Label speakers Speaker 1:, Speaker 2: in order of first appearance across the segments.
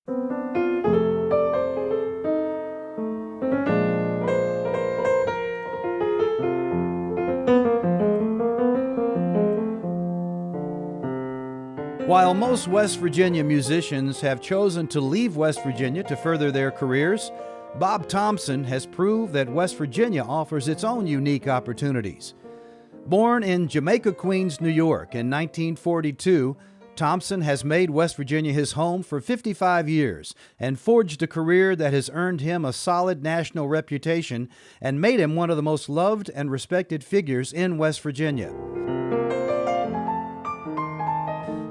Speaker 1: While most West Virginia musicians have chosen to leave West Virginia to further their careers, Bob Thompson has proved that West Virginia offers its own unique opportunities. Born in Jamaica, Queens, New York in 1942, Thompson has made West Virginia his home for 55 years and forged a career that has earned him a solid national reputation and made him one of the most loved and respected figures in West Virginia.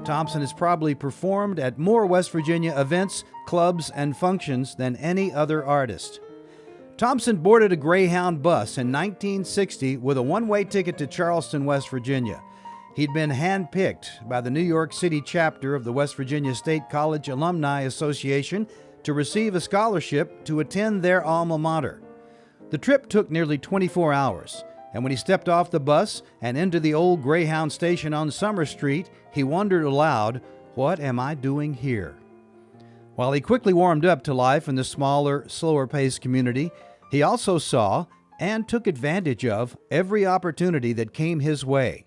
Speaker 1: Thompson has probably performed at more West Virginia events, clubs, and functions than any other artist. Thompson boarded a Greyhound bus in 1960 with a one-way ticket to Charleston, West Virginia. He'd been handpicked by the New York City chapter of the West Virginia State College Alumni Association to receive a scholarship to attend their alma mater. The trip took nearly 24 hours. And when he stepped off the bus and into the old Greyhound station on Summer Street, he wondered aloud, "What am I doing here?" While he quickly warmed up to life in the smaller, slower-paced community, he also saw and took advantage of every opportunity that came his way.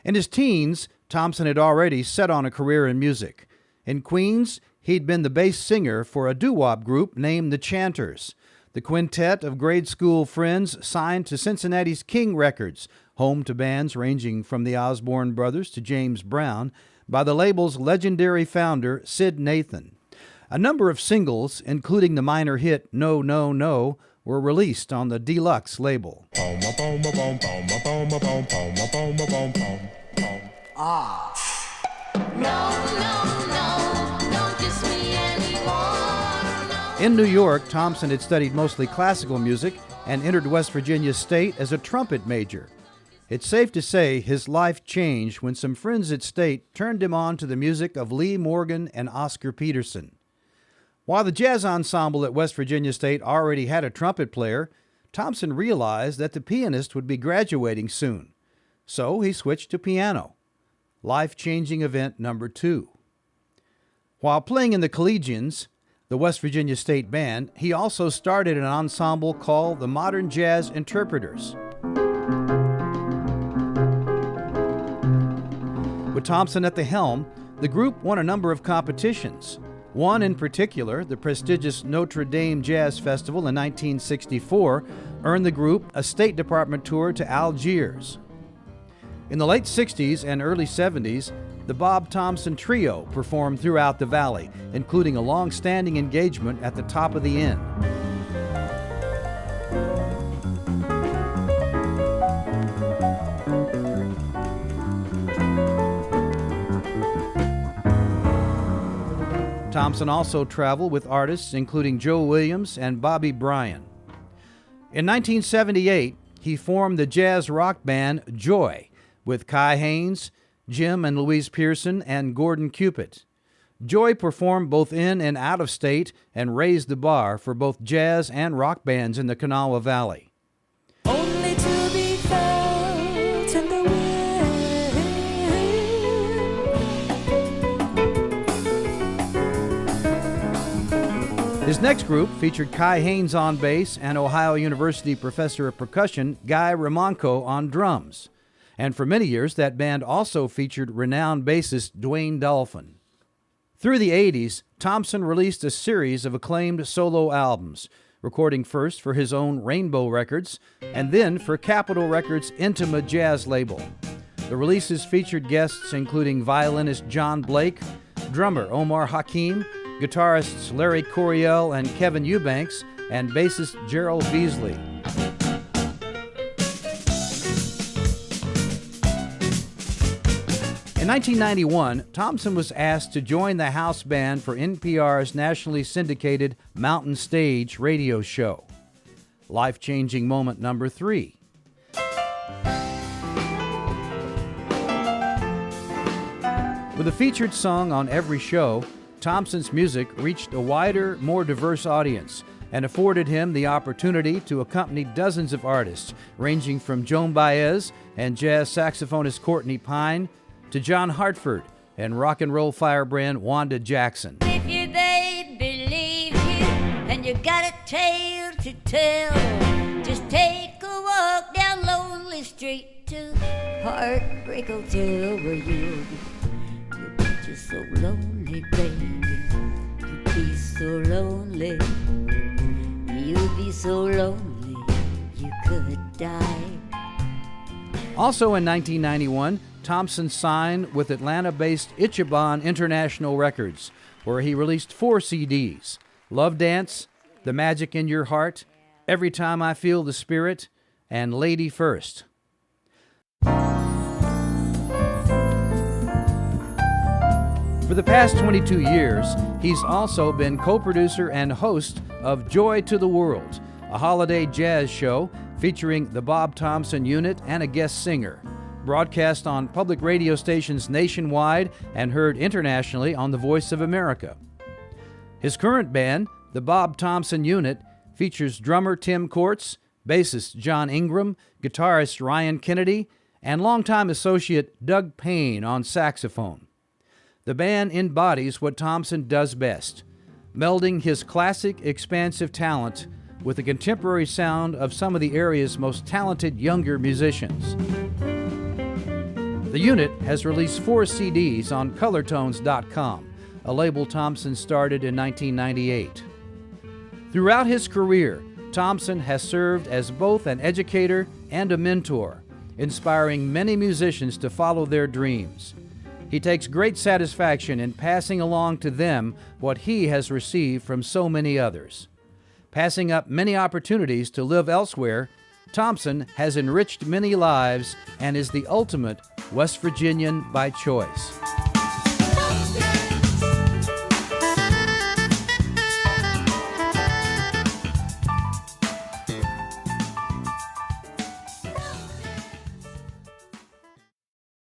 Speaker 1: In his teens, Thompson had already set on a career in music. In Queens, he'd been the bass singer for a doo-wop group named the Chanters. The quintet of grade school friends signed to Cincinnati's King Records, home to bands ranging from the Osborne Brothers to James Brown, by the label's legendary founder, Sid Nathan. A number of singles, including the minor hit No, No, No, were released on the Deluxe label. In New York, Thompson had studied mostly classical music and entered West Virginia State as a trumpet major. It's safe to say his life changed when some friends at State turned him on to the music of Lee Morgan and Oscar Peterson. While the jazz ensemble at West Virginia State already had a trumpet player, Thompson realized that the pianist would be graduating soon. So he switched to piano. Life-changing event number 2. While playing in the Collegians, the West Virginia State Band, he also started an ensemble called the Modern Jazz Interpreters. With Thompson at the helm, the group won a number of competitions. One in particular, the prestigious Notre Dame Jazz Festival in 1964, earned the group a State Department tour to Algiers. In the late 60s and early 70s, the Bob Thompson Trio performed throughout the Valley, including a long-standing engagement at the Top of the Inn. Thompson also traveled with artists including Joe Williams and Bobby Bryan. In 1978, he formed the jazz rock band Joy with Kai Haynes, Jim and Louise Pearson, and Gordon Cupid. Joy performed both in and out of state and raised the bar for both jazz and rock bands in the Kanawha Valley.
Speaker 2: Only to be felt in the wind.
Speaker 1: His next group featured Kai Haynes on bass and Ohio University professor of percussion Guy Ramonko on drums. And for many years, that band also featured renowned bassist Dwayne Dolphin. Through the 80s, Thompson released a series of acclaimed solo albums, recording first for his own Rainbow Records and then for Capitol Records' Intima Jazz label. The releases featured guests including violinist John Blake, drummer Omar Hakim, guitarists Larry Coryell and Kevin Eubanks, and bassist Gerald Beasley. In 1991, Thompson was asked to join the house band for NPR's nationally syndicated Mountain Stage radio show. Life-changing moment number 3. With a featured song on every show, Thompson's music reached a wider, more diverse audience and afforded him the opportunity to accompany dozens of artists, ranging from Joan Baez and jazz saxophonist Courtney Pine to John Hartford and rock and roll firebrand Wanda Jackson.
Speaker 2: If you
Speaker 3: you got a tale to tell, just take a walk down Lonely Street to Heartbreak Hotel where you'll be just so lonely, baby. You'll be so lonely. You'll be so lonely you could die.
Speaker 1: Also in 1991, Thompson signed with Atlanta-based Ichiban International Records, where he released 4 CDs: Love Dance, The Magic in Your Heart, Every Time I Feel the Spirit, and Lady First. For the past 22 years, he's also been co-producer and host of Joy to the World, a holiday jazz show featuring the Bob Thompson Unit and a guest singer, broadcast on public radio stations nationwide and heard internationally on the Voice of America. His current band, the Bob Thompson Unit, features drummer Tim Courts, bassist John Ingram, guitarist Ryan Kennedy, and longtime associate Doug Payne on saxophone. The band embodies what Thompson does best, melding his classic, expansive talent with the contemporary sound of some of the area's most talented younger musicians. The unit has released 4 CDs on colortones.com, a label Thompson started in 1998. Throughout his career, Thompson has served as both an educator and a mentor, inspiring many musicians to follow their dreams. He takes great satisfaction in passing along to them what he has received from so many others. Passing up many opportunities to live elsewhere, Thompson has enriched many lives and is the ultimate West Virginian by choice.